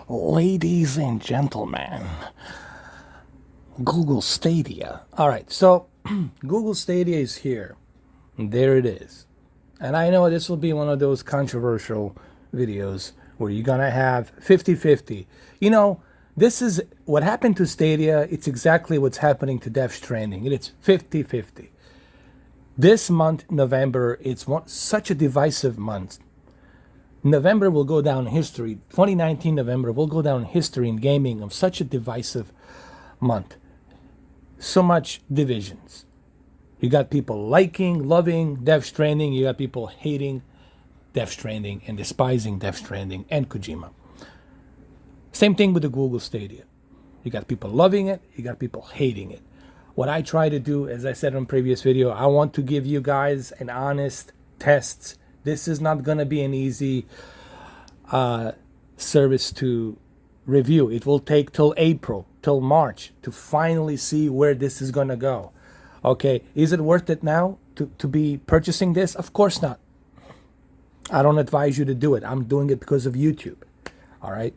Ladies and gentlemen, Google Stadia. All right, so Google Stadia is here. There it is. And I know this will be one of those controversial videos where you're going to have 50-50. You know, this is what happened to Stadia. It's exactly what's happening to Death Stranding. It's 50-50. This month, November, such a divisive month. November will go down in history. 2019 November will go down in history in gaming of such a divisive month. So much divisions. You got people liking, loving Death Stranding. You got people hating Death Stranding and despising Death Stranding and Kojima. Same thing with the Google Stadia. You got people loving it. You got people hating it. What I try to do, as I said in a previous video, I want to give you guys an honest test. This is not going to be an easy service to review. It will take till April, till March to finally see where this is going to go. Okay, is it worth it now to be purchasing this? Of course not. I don't advise you to do it. I'm doing it because of YouTube. All right,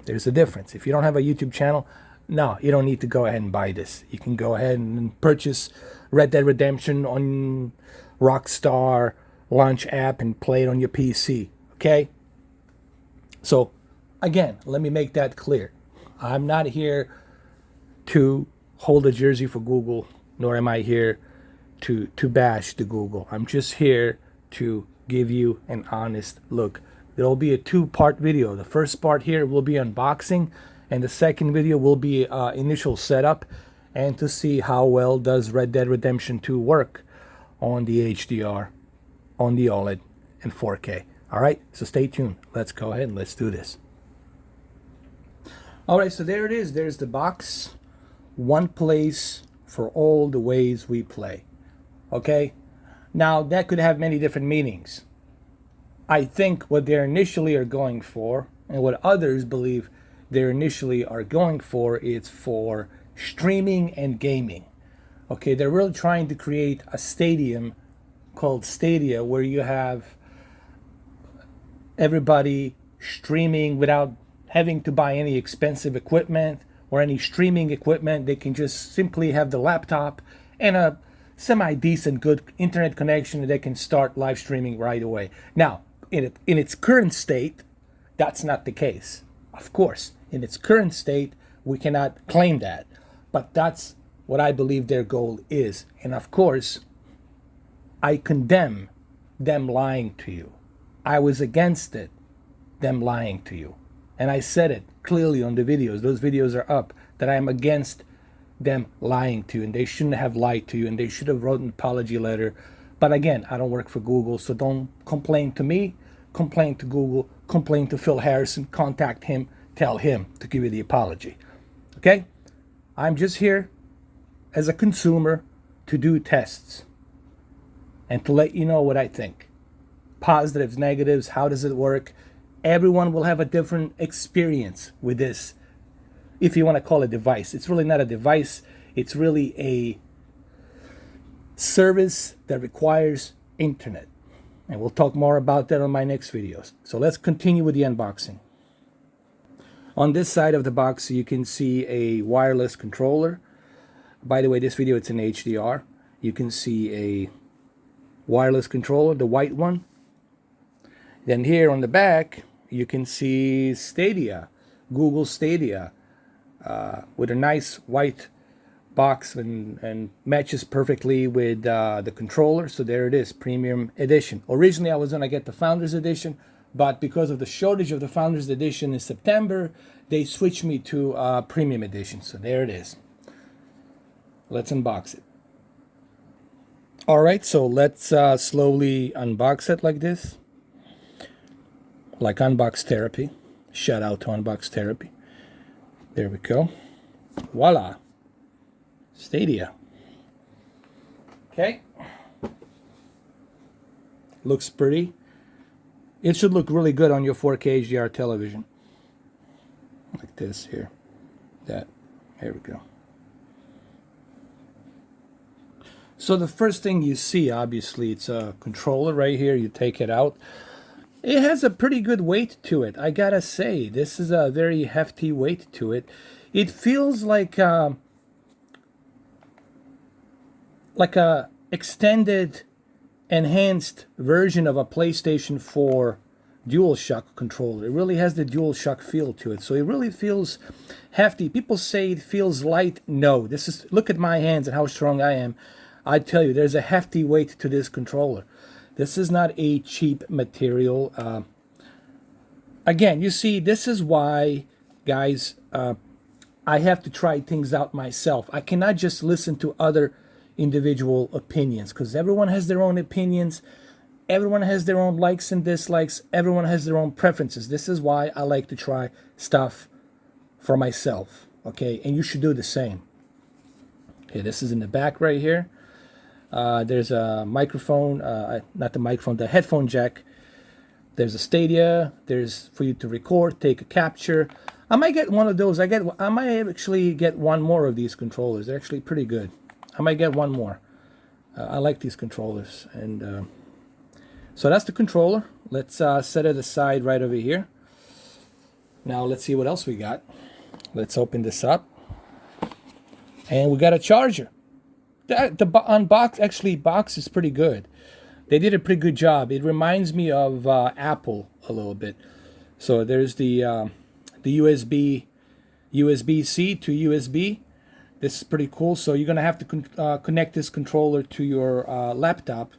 there's a difference. If you don't have a YouTube channel, no, you don't need to go ahead and buy this. You can go ahead and purchase Red Dead Redemption on Rockstar Launch app and play it on your PC. Okay? So, again, let me make that clear. I'm not here to hold a jersey for Google, nor am I here to bash the Google. I'm just here to give you an honest look. There will be a two-part video. The first part here will be unboxing, and the second video will be initial setup and to see how well does Red Dead Redemption 2 work on the HDR, on the OLED, and 4K. All right, so stay tuned. Let's go ahead and let's do this. All right, so there it is. There's the box. One place for all the ways we play. Okay? Now, that could have many different meanings. I think what they initially are going for, and what others believe they initially are going for, is for streaming and gaming. Okay, they're really trying to create a stadium called Stadia where you have everybody streaming without having to buy any expensive equipment or any streaming equipment. They can just simply have the laptop and a semi-decent good internet connection and they can start live streaming right away. Now, in its current state, that's not the case. Of course, in its current state, we cannot claim that. But that's what I believe their goal is. And of course, I condemn them lying to you. I was against it, them lying to you. And I said it clearly on the videos. Those videos are up, that I am against them lying to you. And they shouldn't have lied to you. And they should have wrote an apology letter. But again, I don't work for Google, so don't complain to me. Complain to Google. Complain to Phil Harrison. Contact him. Tell him to give you the apology. Okay? I'm just here as a consumer to do tests and to let you know what I think. Positives, negatives, how does it work? Everyone will have a different experience with this, if you want to call it a device. It's really not a device. It's really a service that requires internet. And we'll talk more about that on my next videos. So let's continue with the unboxing. On this side of the box, you can see a wireless controller. By the way, this video, it's in HDR. You can see a wireless controller, the white one. Then here on the back, you can see Stadia, Google Stadia, with a nice white box and matches perfectly with the controller. So there it is, Premium Edition. Originally, I was going to get the Founders Edition, but because of the shortage of the Founders Edition in September, they switched me to Premium Edition. So there it is. Let's unbox it. All right, so let's slowly unbox it like this. Like Unbox Therapy. Shout out to Unbox Therapy. There we go. Voila. Stadia. Okay. Looks pretty. It should look really good on your 4K HDR television. Like this here. That. There we go. So the first thing you see, obviously, it's a controller right here. You take it out. It has a pretty good weight to it. I gotta say, this is a very hefty weight to it. It feels like a extended, enhanced version of a PlayStation 4 DualShock controller. It really has the DualShock feel to it. So it really feels hefty. People say it feels light. No, this is, look at my hands and how strong I am. I tell you, there's a hefty weight to this controller. This is not a cheap material. Again, you see, this is why, guys, I have to try things out myself. I cannot just listen to other individual opinions, because everyone has their own opinions. Everyone has their own likes and dislikes. Everyone has their own preferences. This is why I like to try stuff for myself. Okay, and you should do the same. Okay, this is in the back right here. There's a microphone, not the microphone, the headphone jack. There's a Stadia. There's for you to record, take a capture. I might get one of those. I might actually get one more of these controllers. They're actually pretty good. I might get one more. I like these controllers. And so that's the controller. Let's set it aside right over here. Now let's see what else we got. Let's open this up. And we got a charger. The box is pretty good. They did a pretty good job. It reminds me of Apple a little bit. So there's the USB-C to USB. This is pretty cool. So you're gonna have to connect this controller to your laptop,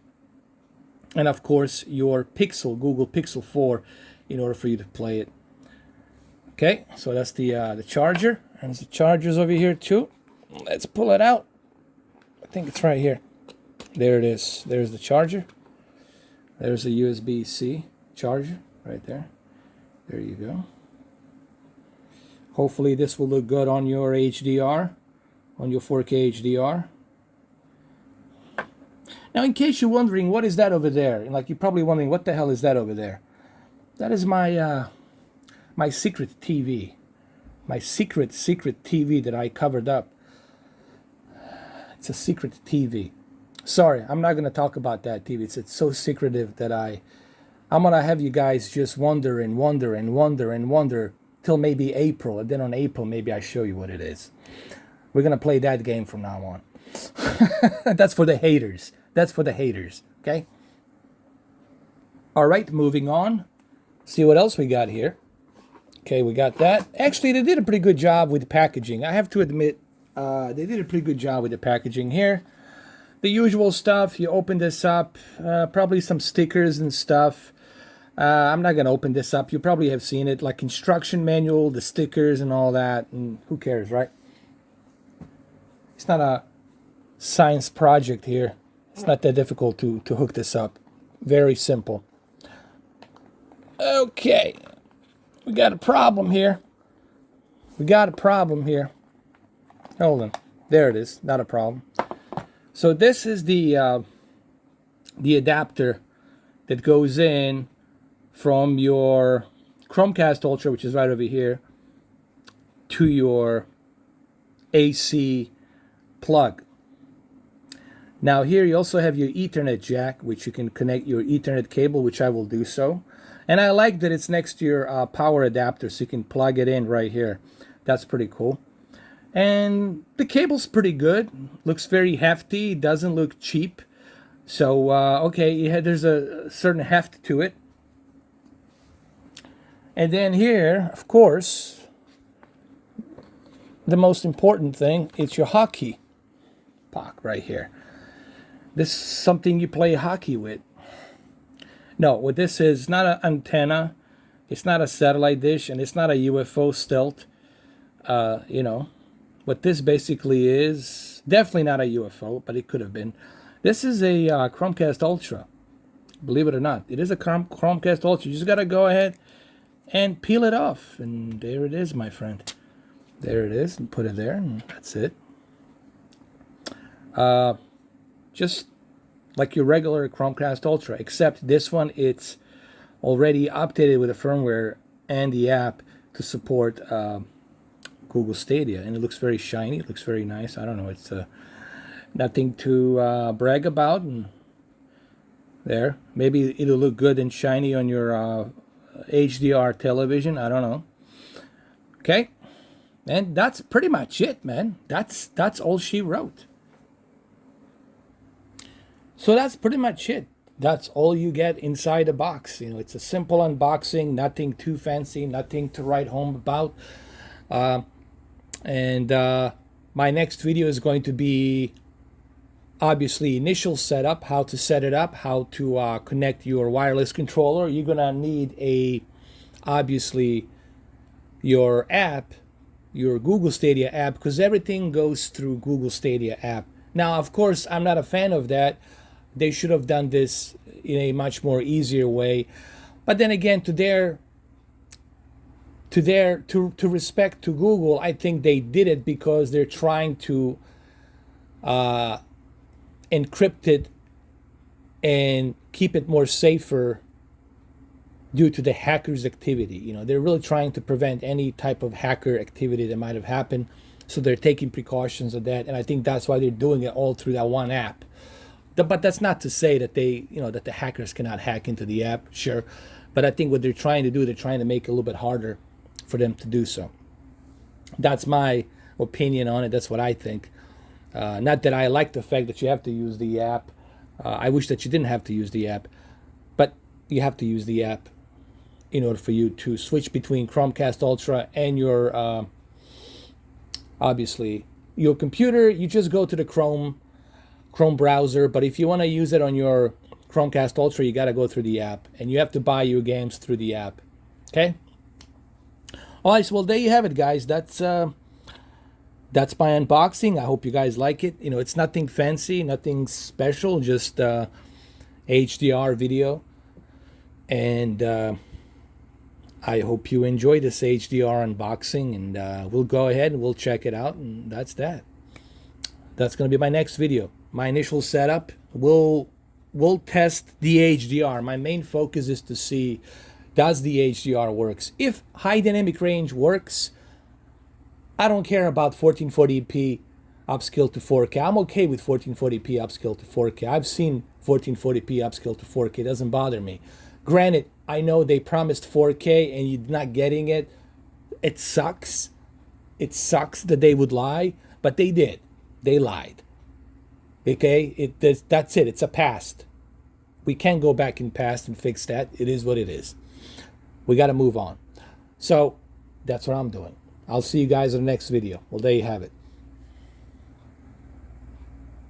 and of course your Google Pixel 4, in order for you to play it. Okay, so that's the charger, and there's the chargers over here too. Let's pull it out. I think it's right here. There it is. There's the charger. There's a USB-C charger right there. There you go. Hopefully this will look good on your HDR, on your 4K HDR. Now, in case you're wondering, what is that over there? Like, you're probably wondering, what the hell is that over there? That is my my secret TV. My secret TV that I covered up. It's a secret TV. Sorry, I'm not going to talk about that TV. It's so secretive that I'm going to have you guys just wonder and wonder and wonder and wonder till maybe April. And then on April, maybe I show you what it is. We're going to play that game from now on. That's for the haters. That's for the haters. Okay? All right, moving on. See what else we got here. Okay, we got that. Actually, they did a pretty good job with the packaging. I have to admit, they did a pretty good job with the packaging here. The usual stuff. You open this up. Probably some stickers and stuff. I'm not going to open this up. You probably have seen it. Like instruction manual, the stickers and all that. And who cares, right? It's not a science project here. It's not that difficult to hook this up. Very simple. Okay. We got a problem here. We got a problem here. Hold on. There it is. Not a problem. So this is the adapter that goes in from your Chromecast Ultra, which is right over here, to your AC plug. Now here you also have your Ethernet jack, which you can connect your Ethernet cable, which I will do so. And I like that it's next to your power adapter, so you can plug it in right here. That's pretty cool. And the cable's pretty good. Looks very hefty. Doesn't look cheap. So, okay, there's a certain heft to it. And then here, of course, the most important thing, it's your hockey puck right here. This is something you play hockey with. No, what this is not an antenna. It's not a satellite dish, and it's not a UFO stealth. You know. What this basically is, definitely not a UFO, but it could have been. This is a Chromecast Ultra. Believe it or not. It is a Chromecast Ultra. You just got to go ahead and peel it off. And there it is, my friend. There it is. And put it there, and that's it. Just like your regular Chromecast Ultra, except this one, it's already updated with the firmware and the app to support Google Stadia, and it looks very shiny. It looks very nice. I don't know. It's nothing to brag about, and There, maybe it'll look good and shiny on your HDR television. I don't know. Okay, and that's pretty much it, man. That's all she wrote. So that's pretty much it. That's all you get inside the box. You know, it's a simple unboxing, nothing too fancy, nothing to write home about. And my next video is going to be obviously initial setup, how to set it up, how to connect your wireless controller. You're gonna need obviously your app, your Google Stadia app, because everything goes through Google Stadia app. Now, of course, I'm not a fan of that. They should have done this in a much more easier way. But then again, to respect to Google, I think they did it because they're trying to encrypt it and keep it more safer due to the hackers' activity. You know, they're really trying to prevent any type of hacker activity that might have happened. So they're taking precautions of that, and I think that's why they're doing it all through that one app. But that's not to say that that the hackers cannot hack into the app, sure. But I think what they're trying to do, they're trying to make it a little bit harder for them to do so. That's my opinion on it. That's what I think. Not that I like the fact that you have to use the app. I wish that you didn't have to use the app, but you have to use the app in order for you to switch between Chromecast Ultra and your obviously your computer. You just go to the Chrome browser, but if you want to use it on your Chromecast Ultra, you got to go through the app, and you have to buy your games through the app. Okay. All right. So, well, there you have it, guys. That's my unboxing. I hope you guys like it. You know, it's nothing fancy, nothing special, just HDR video, and I hope you enjoy this HDR unboxing, and we'll go ahead and we'll check it out, and that's that. That's going to be my next video. My initial setup. We'll test the HDR. My main focus is to see, does the HDR works? If high dynamic range works, I don't care about 1440p upscale to 4K. I'm okay with 1440p upscale to 4K. I've seen 1440p upscale to 4K. It doesn't bother me. Granted, I know they promised 4K and you're not getting it. It sucks. It sucks that they would lie, but they did. They lied. Okay, that's it. It's a past. We can't go back in past and fix that. It is what it is. We got to move on. So that's what I'm doing. I'll see you guys in the next video. Well, there you have it.